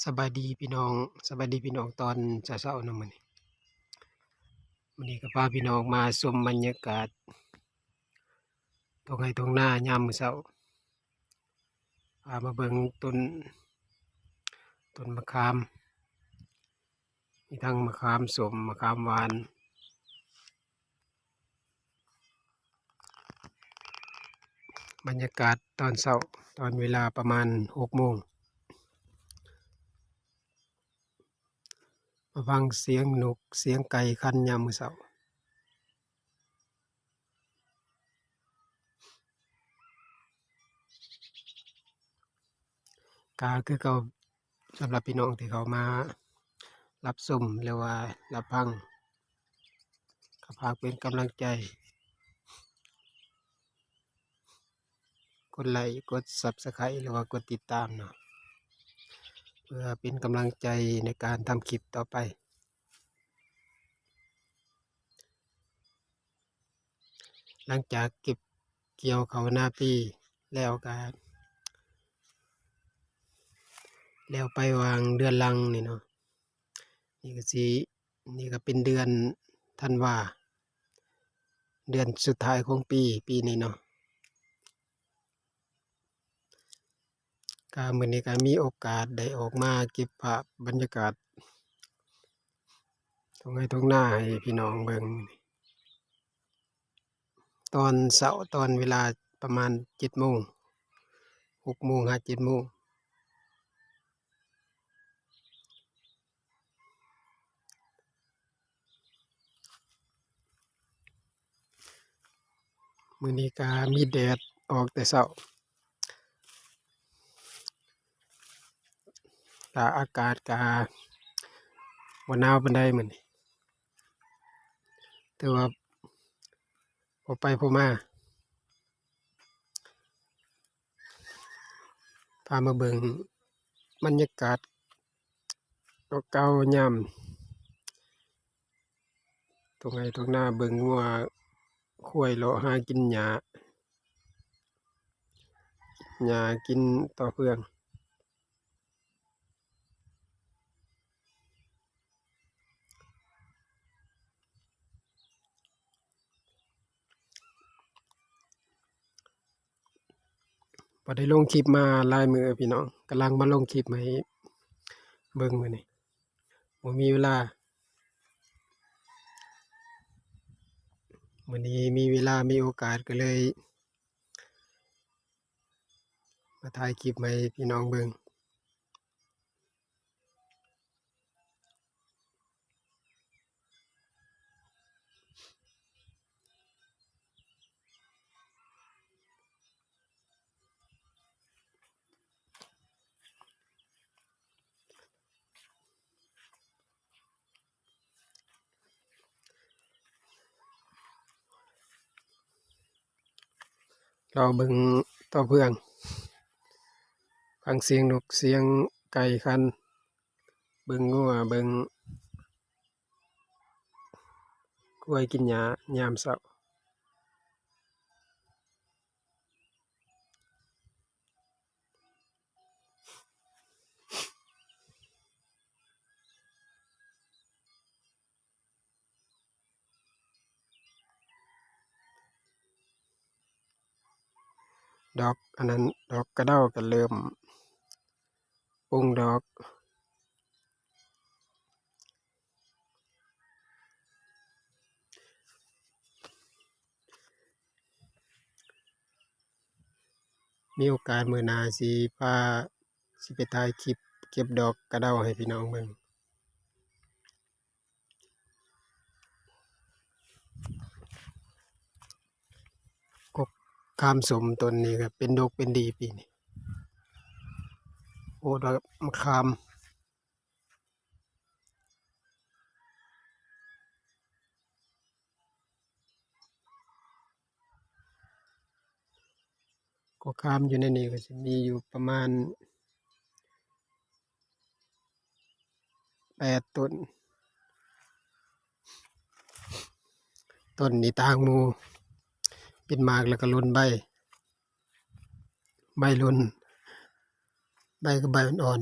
สบายดีพี่น้องสบายดีพี่น้องตอนเช้าๆเนาะมื้อนี้ก็พาพี่น้องมาชมบรรยากาศทุ่งไร่ทุ่งนายามมื้อเช้าพามาเบิ่งต้นมะขามมีทั้งมะขามส้มมะขามหวานบรรยากาศตอนเช้าตอนเวลาประมาณ6 โมงมาฟังเสียงนกเสียงไก่คันยามมื้อเช้าก็คือเก่าสำหรับพี่น้องที่เขามารับชมหรือว่ารับฟังก็ฝากเป็นกำลังใจกดไลค์กด Subscribe หรือว่ากดติดตามเนาะเพื่อเป็นกำลังใจในการทำคลิปต่อไปหลังจากเก็บเกี่ยวข้าวนาปีแล้วก็แล้วไปวางเดือนหลังนี่เนาะนี่ก็เป็นเดือนธันวาเดือนสุดท้ายของปีนี้เนาะก็มื้อนี้ก็มีโอกาสได้ออกมาเก็บภาพบรรยากาศทุ่งไร่ทุ่งนาให้พี่น้องเบิ่งตอนเช้าตอนเวลาประมาณ7 โมง6 โมงหา7 โมงมื้อนี้ก็มีแดดออกแต่เช้าก็อากาศก็บ่หนาวปานใดมื้อนี้แต่ว่าพอไปพอมาพามาเบิ่งบรรยากาศเก่าๆยามทุ่งไร่ทุ่งนาเบิ่งงัวควายเลาะหากินหญ้ากินต่อเพื่องบ่ได้ลงคลิปมาหลายมื้อพี่น้องกำลังมาลงคลิปให้เบิ่งมื้อนี้บ่มีเวลามื้อนี้มีเวลามีโอกาสก็เลยมาถ่ายคลิปให้พี่น้องเบิ่งรอเบิ่งต่อเพื่องฟังเสียงนกเสียงไก่คันเบิ่งงัวเบิ่งควายกินหญ้ายามเช้าดอกอันนั้นดอกกระเด้าก็เริ่มโป่งดอกมีโอกาสมื้อหน้าสิไปถ่ายคลิปเก็บดอกกระเด้าให้พี่น้องเบิ่งกกขามส้มต้นนี้ก็เป็นดกเป็นดีปีนี้โอ้ดอกมะขามกกขามอยู่ในนี้ก็สิมีอยู่ประมาณ8 ต้นต้นนี้ต่างหมู่เป็นหมากแล้วก็หล่นใบหล่นใบก็ใบอ่อน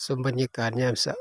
ชมบรรยากาศยามเช้า